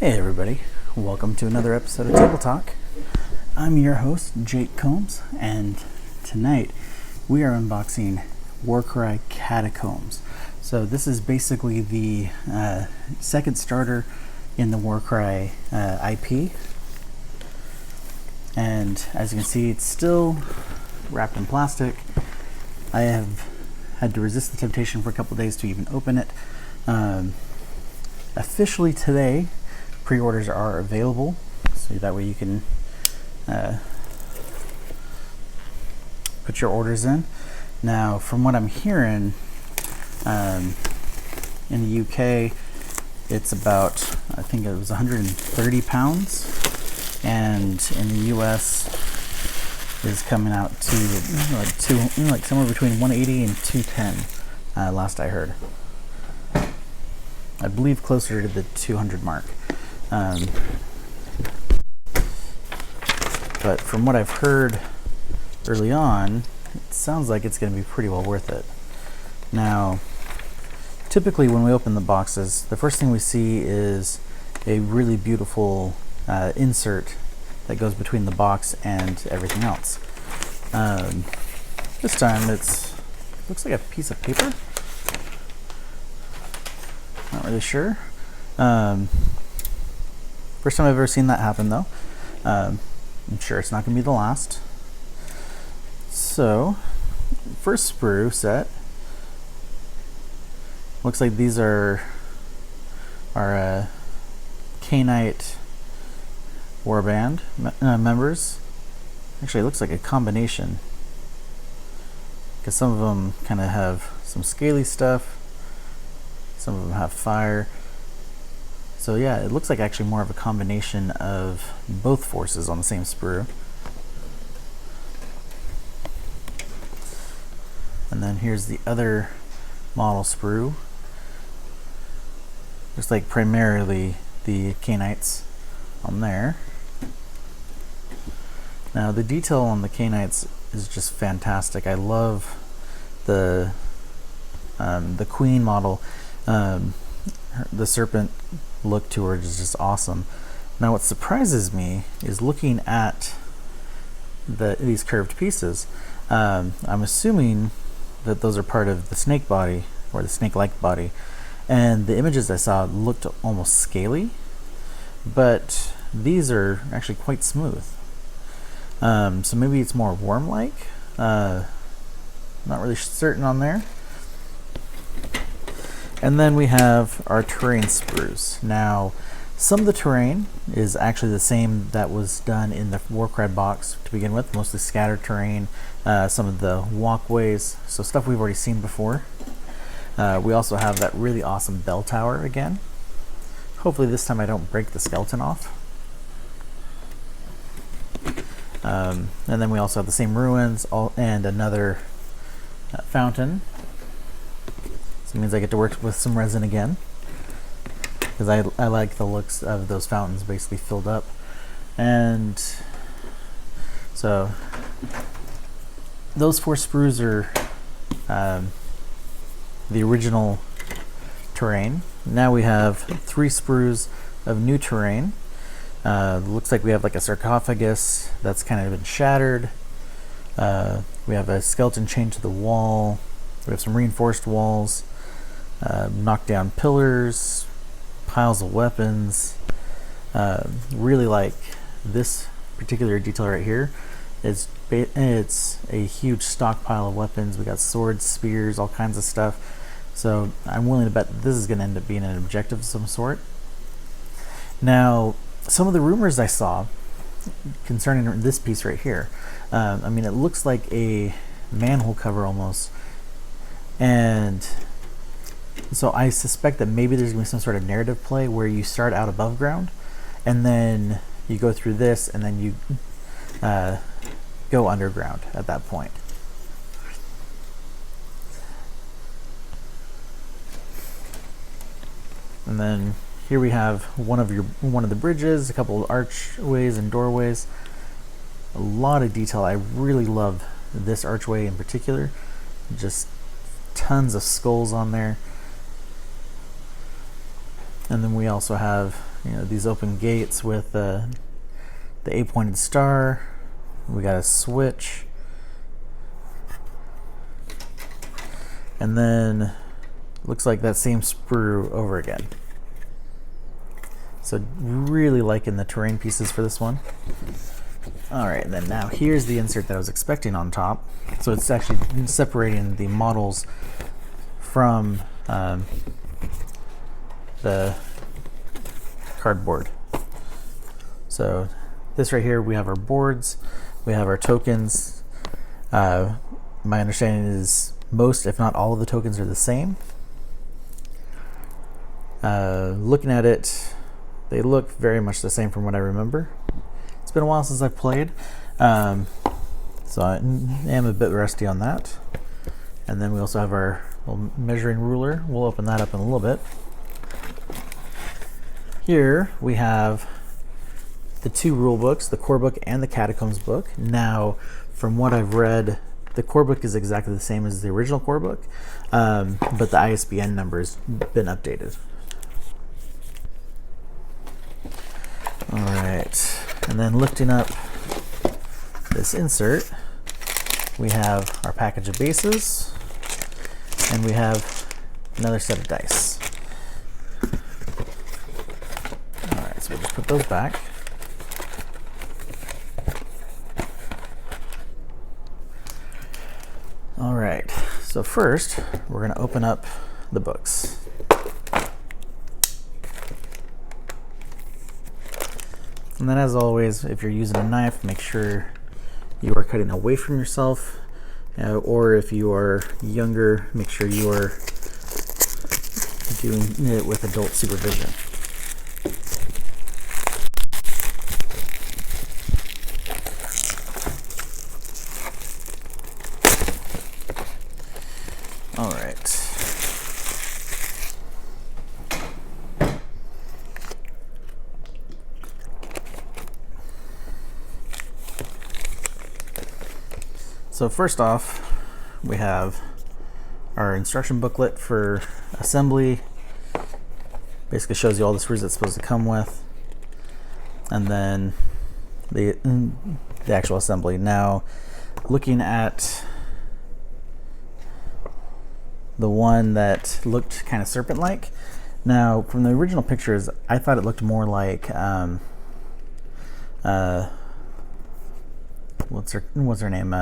Hey everybody, welcome to another episode of Table Talk. I'm your host, Jake Combs, and tonight we are unboxing Warcry Catacombs. So this is basically the second starter in the Warcry IP. And as you can see, it's still wrapped in plastic. I have had to resist the temptation for a couple days to even open it. Officially today, pre-orders are available, so that way you can put your orders in. Now, from what I'm hearing, in the UK, it's about, I think it was 130 pounds, and in the US is coming out to like somewhere between 180 and 210, last I heard. I believe closer to the 200 mark. But from what I've heard early on, it sounds like it's going to be pretty well worth it. Now, typically when we open the boxes, the first thing we see is a really beautiful insert that goes between the box and everything else. This time looks like a piece of paper. Not really sure. First time I've ever seen that happen, though. I'm sure it's not going to be the last. So, first sprue set. Looks like these are our K-Knight Warband members. Actually, it looks like a combination, because some of them kind of have some scaly stuff. Some of them have fire. So yeah, it looks like actually more of a combination of both forces on the same sprue. And then here's the other model sprue. Looks like primarily the K-Knights on there. Now the detail on the K-Knights is just fantastic. I love the Queen model. The serpent look to her is just awesome. Now what surprises me is looking at these curved pieces. I'm assuming that those are part of the snake body, or the snake-like body, and the images I saw looked almost scaly, but these are actually quite smooth. So maybe it's more worm-like. Not really certain on there. And then we have our terrain sprues. Now, some of the terrain is actually the same that was done in the Warcry box to begin with, mostly scattered terrain, some of the walkways, so stuff we've already seen before. We also have that really awesome bell tower again. Hopefully this time I don't break the skeleton off. And then we also have the same ruins and another fountain. It means I get to work with some resin again, because I like the looks of those fountains basically filled up. And so those 4 sprues are the original terrain. Now we have 3 sprues of new terrain. Looks like we have like a sarcophagus that's kind of been shattered. We have a skeleton chained to the wall. We have some reinforced walls. Knocked down pillars, piles of weapons. Really like this particular detail right here. It's a huge stockpile of weapons. We got swords, spears, all kinds of stuff. So I'm willing to bet that this is going to end up being an objective of some sort. Now, some of the rumors I saw concerning this piece right here, I mean, it looks like a manhole cover almost, and so I suspect that maybe there's going to be some sort of narrative play where you start out above ground, and then you go through this, and then you go underground at that point. And then here we have one of the bridges, a couple of archways and doorways. A lot of detail. I really love this archway in particular. Just tons of skulls on there. And then we also have these open gates with the 8-pointed star. We got a switch, and then looks like that same sprue over again. So really liking the terrain pieces for this one. All right, then now here's the insert that I was expecting on top. So it's actually separating the models from the cardboard. So this right here, we have our boards, we have our tokens. My understanding is most, if not all of the tokens are the same. Looking at it, they look very much the same from what I remember. It's been a while since I've played, so I am a bit rusty on that. And then we also have our little measuring ruler. We'll open that up in a little bit. Here we have the 2 rule books, the core book and the Catacombs book. Now, from what I've read, the core book is exactly the same as the original core book, but the ISBN number has been updated. All right, and then lifting up this insert, we have our package of bases, and we have another set of dice. All right, so we'll just put those back. All right, so first we're going to open up the books. And then, as always, if you're using a knife, make sure you are cutting away from yourself, or if you are younger, make sure you are doing it with adult supervision. All right. So first off, we have our instruction booklet for assembly. Basically shows you all the sprues it's supposed to come with, and then the actual assembly. Now, looking at the one that looked kind of serpent-like. Now, from the original pictures, I thought it looked more like what's her name?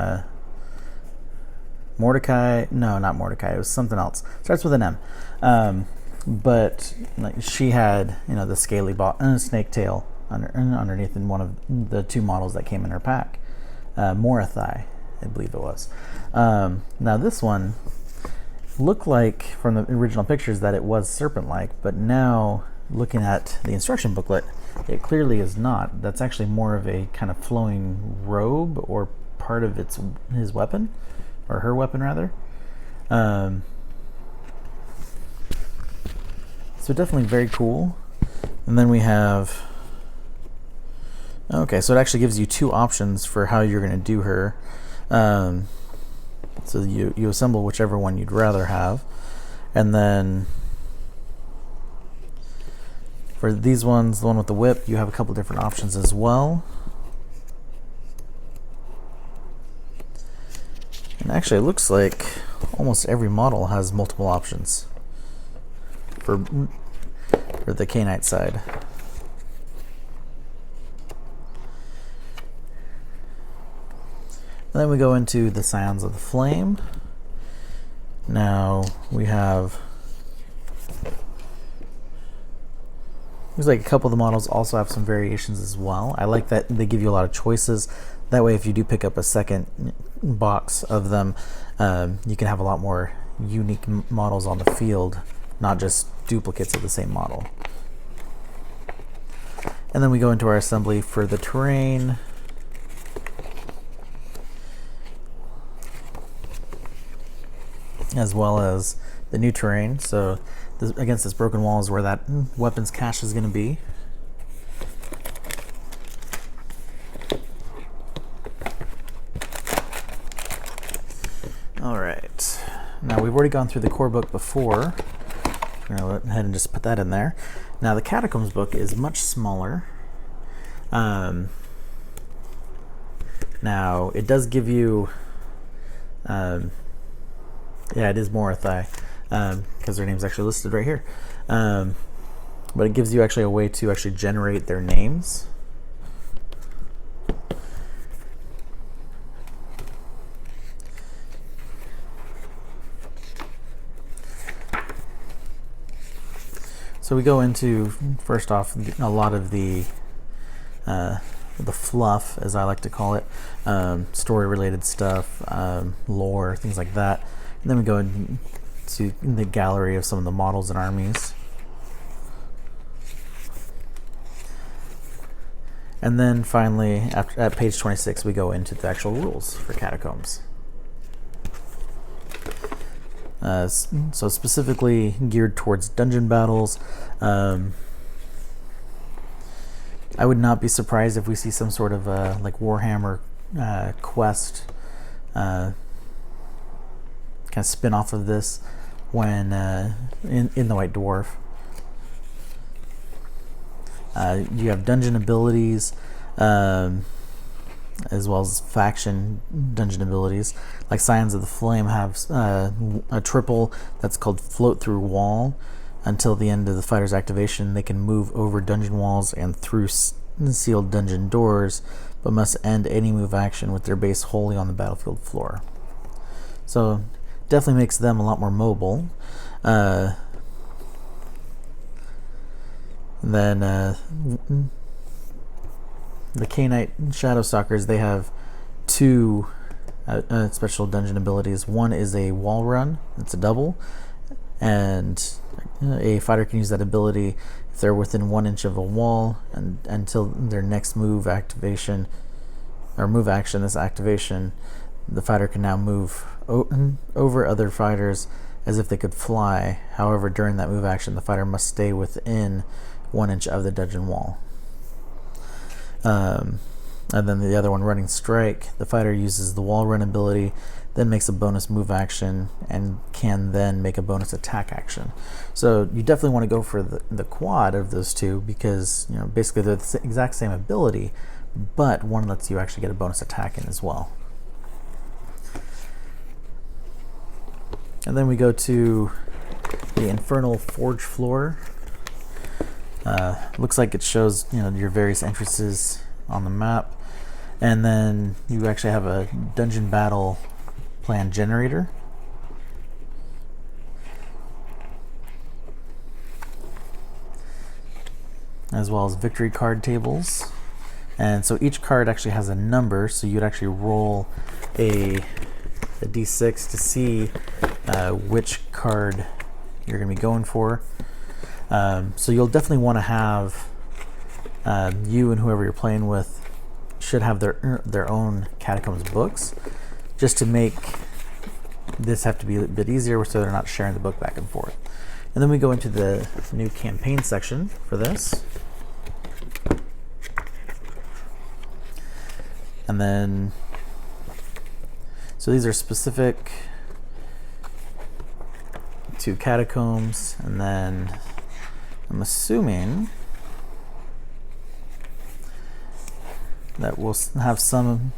Mordecai? No, not Mordecai. It was something else. Starts with an M. But like she had, the scaly snake tail underneath in one of the 2 models that came in her pack. Morathai, I believe it was. Now this one looked like from the original pictures that it was serpent-like, but now looking at the instruction booklet, it clearly is not. That's actually more of a kind of flowing robe or part of his weapon, or her weapon rather. So definitely very cool. And then we have, okay, so it actually gives you 2 options for how you're going to do her. So you assemble whichever one you'd rather have, and then for these ones, the one with the whip, you have a couple different options as well. And actually, it looks like almost every model has multiple options for the Cainite side. And then we go into the Scions of the Flame. Now we have, looks like a couple of the models also have some variations as well. I like that they give you a lot of choices. That way, if you do pick up a second box of them, you can have a lot more unique models on the field, not just duplicates of the same model. And then we go into our assembly for the terrain. As well as the new terrain. So against this broken wall is where that weapons cache is going to be. All right. Now we've already gone through the core book before, We're going to go ahead and just put that in there. Now the Catacombs book is much smaller. Now it does give you, yeah, it is Morathai, because their name's actually listed right here. But it gives you actually a way to actually generate their names. So we go into, first off, a lot of the fluff, as I like to call it, story-related stuff, lore, things like that. And then we go into the gallery of some of the models and armies. And then finally, at page 26, we go into the actual rules for Catacombs. So specifically geared towards dungeon battles. I would not be surprised if we see some sort of like Warhammer quest kind of spin off of this when in the White Dwarf. You have dungeon abilities, as well as faction dungeon abilities. Like Scions of the Flame have a triple that's called Float Through Wall. Until the end of the fighter's activation, they can move over dungeon walls and through sealed dungeon doors, but must end any move action with their base wholly on the battlefield floor. So definitely makes them a lot more mobile. Then the K-Knight Shadow Stalkers, they have two special dungeon abilities. One is a wall run, it's a double, and a fighter can use that ability if they're within 1 inch of a wall and until their next move activation or move action. This activation, the fighter can now move over other fighters as if they could fly. However, during that move action, the fighter must stay within 1 inch of the dungeon wall. And then the other one, Running Strike, the fighter uses the wall run ability, then makes a bonus move action and can then make a bonus attack action. So you definitely want to go for the quad of those two, because basically they're the exact same ability, but one lets you actually get a bonus attack in as well. And then we go to the Infernal Forge floor. Looks like it shows your various entrances on the map, and then you actually have a dungeon battle plan generator. As well as victory card tables. And so each card actually has a number, so you'd actually roll a d6 to see which card you're going to be going for. So you'll definitely want to have you and whoever you're playing with should have their own Catacombs books, just to make this have to be a bit easier so they're not sharing the book back and forth. And then we go into the new campaign section for this. And then, so these are specific to Catacombs, and then I'm assuming that we'll have some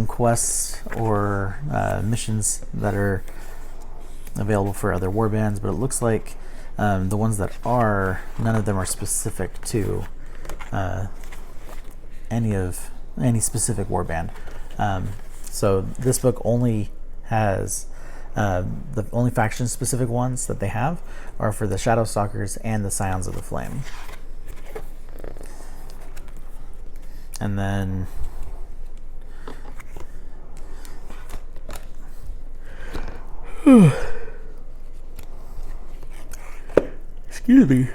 quests or missions that are available for other warbands, but it looks like the ones that are, none of them are specific to any specific warband. So this book only has the only faction specific ones that they have are for the Shadow Stalkers and the Scions of the Flame. And then excuse me.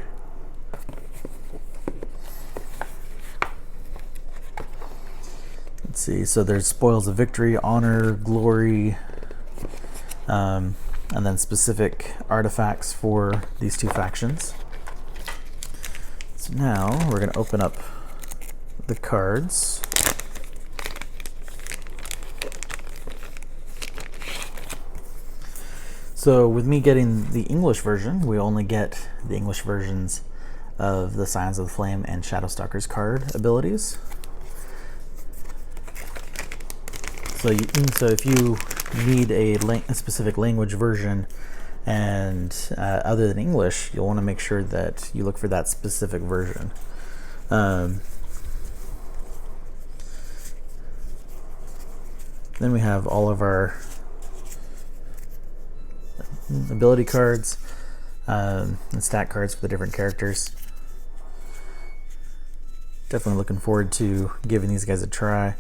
Let's see, so there's Spoils of Victory, Honor, Glory, and then specific artifacts for these two factions. So now we're going to open up the cards. So with me getting the English version, we only get the English versions of the Signs of the Flame and Shadow Stalkers card abilities. So if you need a specific language version and other than English, you'll want to make sure that you look for that specific version. Then we have all of our ability cards and stat cards for the different characters. Definitely looking forward to giving these guys a try.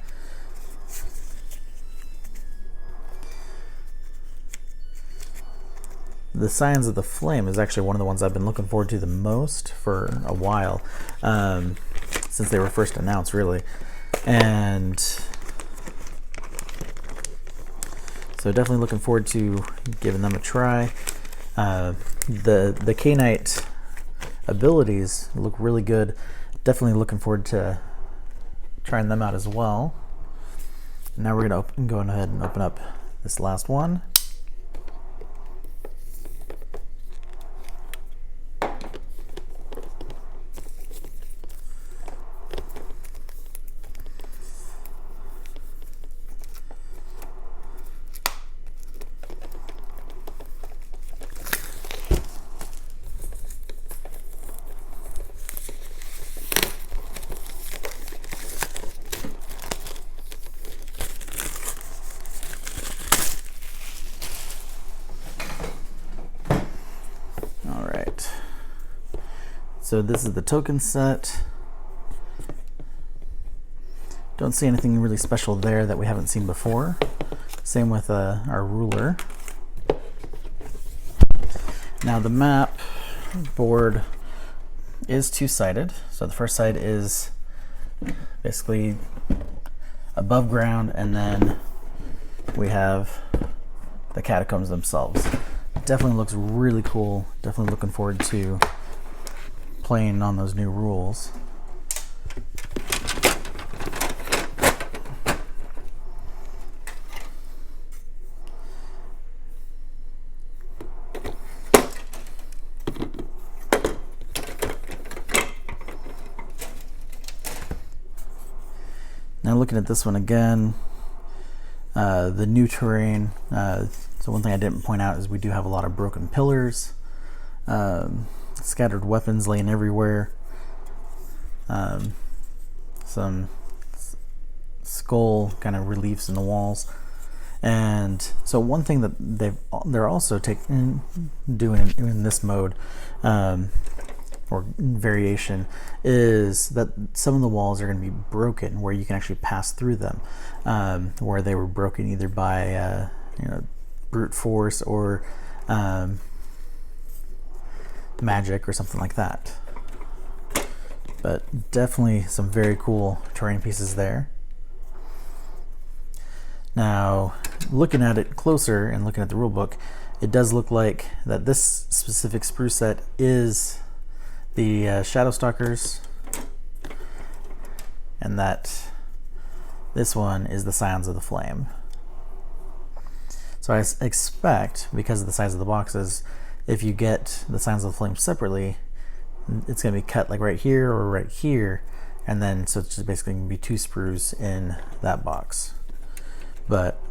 The Signs of the Flame is actually one of the ones I've been looking forward to the most for a while, since they were first announced, really. And so definitely looking forward to giving them a try. The K-Knight abilities look really good. Definitely looking forward to trying them out as well. Now we're going to go ahead and open up this last one. So this is the token set. Don't see anything really special there that we haven't seen before. Same with our ruler. Now the map board is two-sided. So the first side is basically above ground, and then we have the catacombs themselves. Definitely looks really cool. Definitely looking forward to playing on those new rules. Now looking at this one again, the new terrain. So one thing I didn't point out is we do have a lot of broken pillars. Scattered weapons laying everywhere. Some skull kind of reliefs in the walls. And so one thing that they're also doing in this mode, or variation, is that some of the walls are going to be broken where you can actually pass through them, where they were broken either by brute force or magic or something like that. But definitely some very cool terrain pieces there. Now looking at it closer and looking at the rulebook, it does look like that this specific sprue set is the Shadow Stalkers, and that this one is the Signs of the Flame. So I expect, because of the size of the boxes, if you get the Signs of the Flame separately, it's going to be cut like right here or right here, and then so it's just basically going to be two sprues in that box. But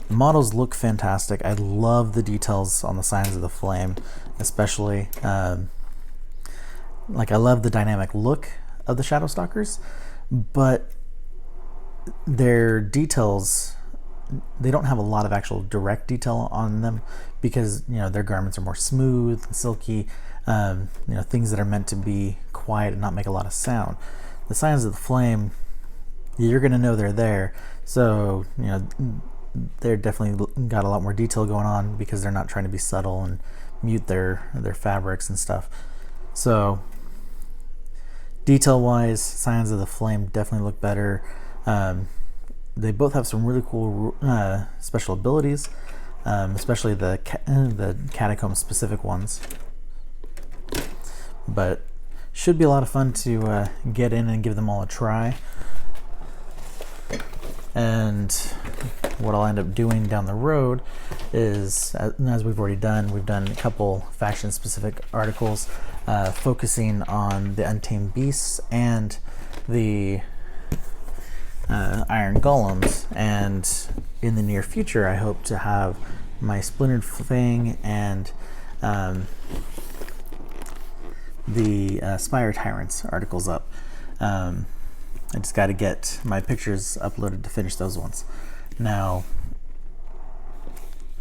the models look fantastic. I love the details on the Signs of the Flame, especially. Like, I love the dynamic look of the Shadow Stalkers, but their details, they don't have a lot of actual direct detail on them because their garments are more smooth and silky, things that are meant to be quiet and not make a lot of sound. The Signs of the Flame, you're gonna know they're there, so they're definitely got a lot more detail going on because they're not trying to be subtle and mute their fabrics and stuff. So detail wise, Signs of the Flame definitely look better. They both have some really cool special abilities, especially the Catacombs specific ones. But should be a lot of fun to get in and give them all a try. And what I'll end up doing down the road is, as we've already done, we've done a couple faction-specific articles focusing on the Untamed Beasts and the Iron Golems, and in the near future I hope to have my Splintered Fang and the Spire Tyrants articles up. I just got to get my pictures uploaded to finish those ones. Now,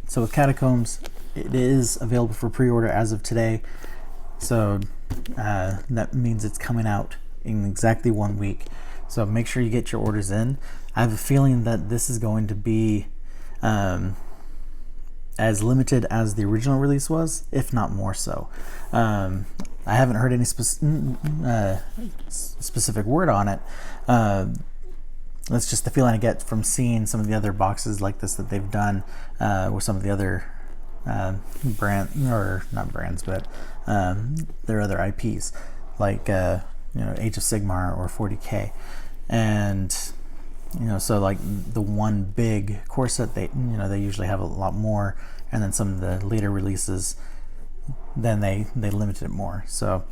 so with Catacombs, it is available for pre-order as of today, so that means it's coming out in exactly 1 week. So make sure you get your orders in. I have a feeling that this is going to be as limited as the original release was, if not more so. I haven't heard any specific word on it. That's just the feeling I get from seeing some of the other boxes like this that they've done with some of the other not brands, but their other IPs, like Age of Sigmar or 40K, and so like the one big core set, they usually have a lot more, and then some of the later releases, then they limited it more. So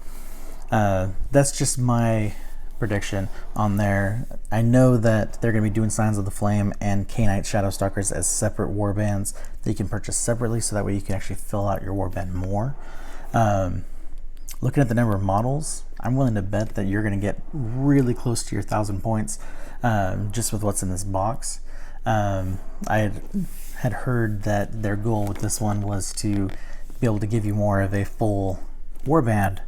that's just my prediction on there. I know that they're going to be doing Signs of the Flame and K-Knight Shadow Stalkers as separate warbands that you can purchase separately, so that way you can actually fill out your warband more. Looking at the number of models, I'm willing to bet that you're going to get really close to your 1,000 points just with what's in this box. I had heard that their goal with this one was to be able to give you more of a full warband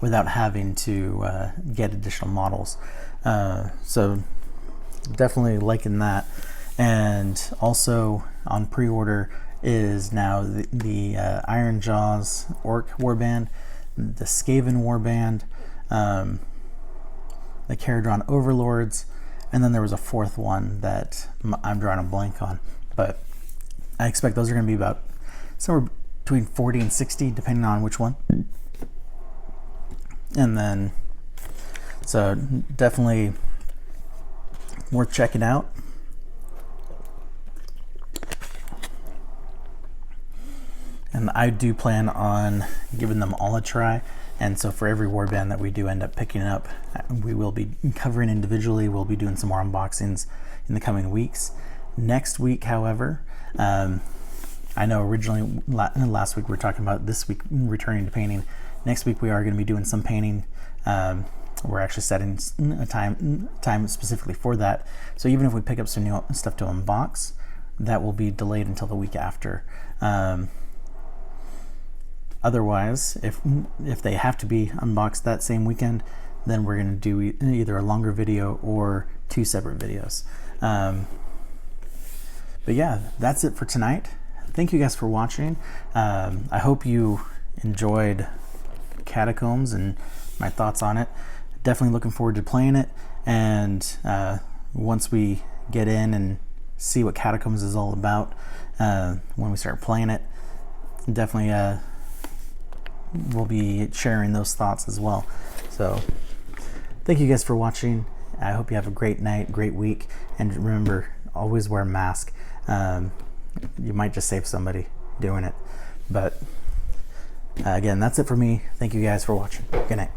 without having to get additional models. So definitely liking that. And also on pre-order is now the Iron Jaws Orc warband, the Skaven warband, the Caradron Overlords, and then there was a fourth one that I'm drawing a blank on. But I expect those are going to be about somewhere between 40 and 60, depending on which one. And then, so definitely worth checking out. And I do plan on giving them all a try. And so for every warband that we do end up picking up, we will be covering individually. We'll be doing some more unboxings in the coming weeks. Next week, however, I know originally last week we were talking about this week returning to painting. Next week we are going to be doing some painting. We're actually setting a time specifically for that. So even if we pick up some new stuff to unbox, that will be delayed until the week after. Otherwise, if they have to be unboxed that same weekend, then we're going to do either a longer video or 2 separate videos. But yeah, that's it for tonight. Thank you guys for watching. I hope you enjoyed Catacombs and my thoughts on it. Definitely looking forward to playing it, and once we get in and see what Catacombs is all about, when we start playing it, definitely we'll be sharing those thoughts as well. So thank you guys for watching. I hope you have a great night, great week, and remember, always wear a mask. You might just save somebody doing it. But again, that's it for me. Thank you guys for watching. Good night.